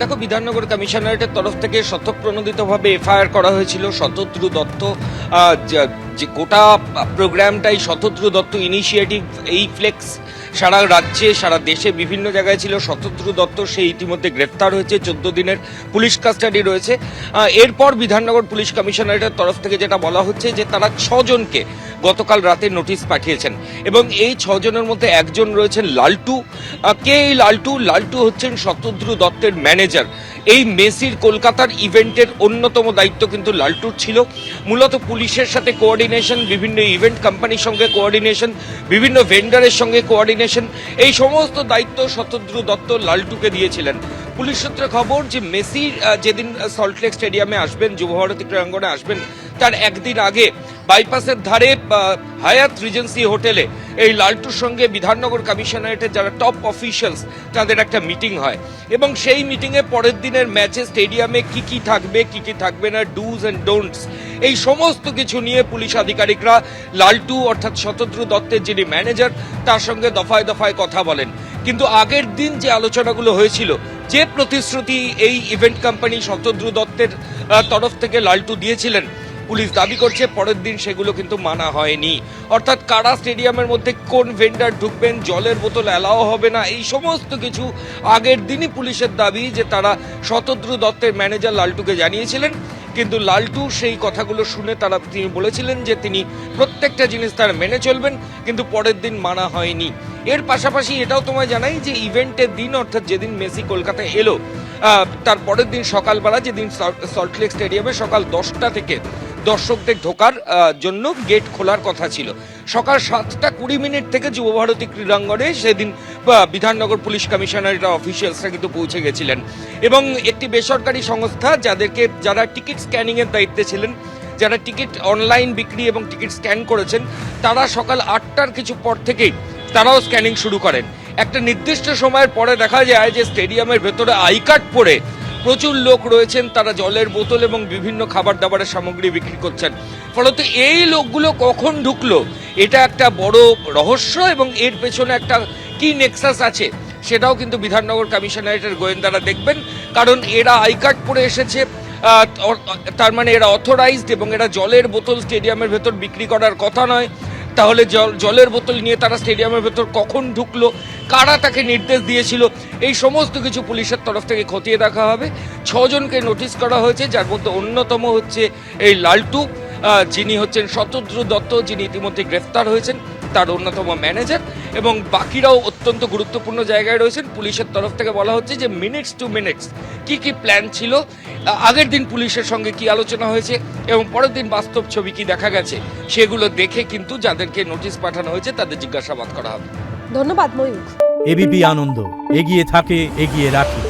দেখো, বিধাননগর কমিশনারেটের তরফ থেকে স্বতঃপ্রণোদিতভাবে এফআইআর করা হয়েছিল শতদ্রু দত্ত। যে গোটা প্রোগ্রামটাই শতদ্রু দত্ত ইনিশিয়েটিভ, এই ফ্লেক্স সারা রাজ্যে সারা দেশে বিভিন্ন জায়গায় ছিল। শতদ্রু দত্ত সে ইতিমধ্যে গ্রেফতার হয়েছে, 14 দিনের পুলিশ কাস্টাডি রয়েছে। এরপর বিধাননগর পুলিশ কমিশনারেটের তরফ থেকে যেটা বলা হচ্ছে যে তারা 6 জনকে গতকাল রাতে নোটিশ পাঠিয়েছেন এবং এই 6 জনের মধ্যে একজন রয়েছেন লালটু। কে এই লালটু? লালটু হচ্ছেন শতদ্রু দত্তের ম্যানেজার। এই মেসির কলকাতার ইভেন্টের অন্যতম দায়িত্ব কিন্তু লালটুর ছিল। মূলত পুলিশের সাথে কোঅর্ডিনেশন, বিভিন্ন ইভেন্ট কোম্পানির সঙ্গে কোঅর্ডিনেশন, বিভিন্ন ভেন্ডারের সঙ্গে কোঅর্ডিনেশন, এই সমস্ত দায়িত্ব শতদ্রু দত্ত লালটুকে দিয়েছিলেন। পুলিশ সূত্রে খবর যে মেসি যেদিন সল্টলেক স্টেডিয়ামে আসবেন, যুবভারতী ক্রীড়াঙ্গনে আসবেন, তার একদিন আগে বাইপাসের ধারে হায়াত রিজেন্সি হোটেলে এই লালটুর সঙ্গে বিধাননগর কমিশনারেটের যারা টপ অফিশিয়ালস তাদের একটা মিটিং হয় এবং সেই মিটিংয়ে পরের দিনের ম্যাচে স্টেডিয়ামে কি কি থাকবে কি কি থাকবে না, ডুজ অ্যান্ড ডোন্টস, এই সমস্ত কিছু নিয়ে পুলিশ আধিকারিকরা লালটু অর্থাৎ শতদ্রু দত্তের যিনি ম্যানেজার তার সঙ্গে দফায় দফায় কথা বলেন। কিন্তু আগের দিন যে আলোচনাগুলো হয়েছিল, যে প্রতিশ্রুতি এই ইভেন্ট কোম্পানি শতদ্রু দত্তের তরফ থেকে লালটু দিয়েছিলেন, পুলিশ দাবি করছে পরের দিন সেগুলো কিন্তু মানা হয়নি। অর্থাৎ কারা স্টেডিয়ামের মধ্যে কোন ভেন্ডার ঢুকবেন, জলের বোতল অ্যালাও হবে না, এই সমস্ত কিছু আগের দিনই পুলিশের দাবি যে তারা শতদ্রু দত্তের ম্যানেজার লালটুকে জানিয়েছিলেন। কিন্তু লালটু সেই কথাগুলো শুনে তিনি বলেছিলেন যে তিনি প্রত্যেকটা জিনিস তারা মেনে চলবেন, কিন্তু পরের দিন মানা হয়নি। এর পাশাপাশি এটাও তোমায় জানাই যে ইভেন্টের দিন অর্থাৎ যেদিন মেসি কলকাতায় এলো, তার পরের দিন সকালবেলা যেদিন সল্টলেক স্টেডিয়ামে সকাল 10টা থেকে দর্শকদের ঢোকার জন্য গেট খোলার কথা ছিল, সকাল 7:20 থেকে যুবভারতী ক্রীড়াঙ্গনে সেদিন বিধাননগর পুলিশ কমিশনারেট অফিসিয়ালসরা কিন্তু পৌঁছে গেছিলেন এবং একটি বেসরকারি সংস্থা যারা টিকিট স্ক্যানিংয়ের দায়িত্বে ছিলেন, যারা টিকিট অনলাইন বিক্রি এবং টিকিট স্ক্যান করেছেন, তারা সকাল 8টার কিছু পর থেকেই তারাও স্ক্যানিং শুরু করেন। একটা নির্দিষ্ট সময়ের পরে দেখা যায় যে স্টেডিয়ামের ভেতরে আই কার্ড পরে প্রচুর লোক রয়েছেন, তারা জলের বোতল এবং বিভিন্ন খাবার দাবারের সামগ্রী বিক্রি করছেন। ফলত এই লোকগুলো কখন ঢুকলো এটা একটা বড় রহস্য এবং এর পেছনে একটা কি নেক্সাস আছে সেটাও কিন্তু বিধাননগর কমিশনারেটের গোয়েন্দারা দেখবেন। কারণ এরা আই কার্ড পরে এসেছে, তার মানে এরা অথরাইজড এবং এরা জলের বোতল স্টেডিয়ামের ভেতর বিক্রি করার কথা নয়। তাহলে জলের বোতল নিয়ে তারা স্টেডিয়ামের ভেতর কখন ঢুকলো, কারা তাকে নির্দেশ দিয়েছিল, এই সমস্ত কিছু পুলিশের তরফ থেকে খতিয়ে দেখা হবে। 6 জনকে নোটিশ করা হয়েছে, যার মধ্যে অন্যতম হচ্ছে এই লালটু, যিনি হচ্ছেন শতদ্রু দত্ত, যিনি ইতিমধ্যে গ্রেফতার হয়েছেন, তার অন্যতম ম্যানেজার, এবং বাকিরাও অত্যন্ত গুরুত্বপূর্ণ জায়গায় রয়েছেন। পুলিশের তরফ থেকে বলা হচ্ছে যে মিনিটস টু মিনিটস কি কি প্ল্যান ছিল, আগের দিন পুলিশের সঙ্গে কি আলোচনা হয়েছে এবং পরের দিন বাস্তব ছবি কি দেখা গেছে, সেগুলো দেখে কিন্তু যাদেরকে নোটিশ পাঠানো হয়েছে তাদের জিজ্ঞাসাবাদ করা হবে। ধন্যবাদ ময়ূর। এবিপি আনন্দ, এগিয়ে থাকে, এগিয়ে রাখে।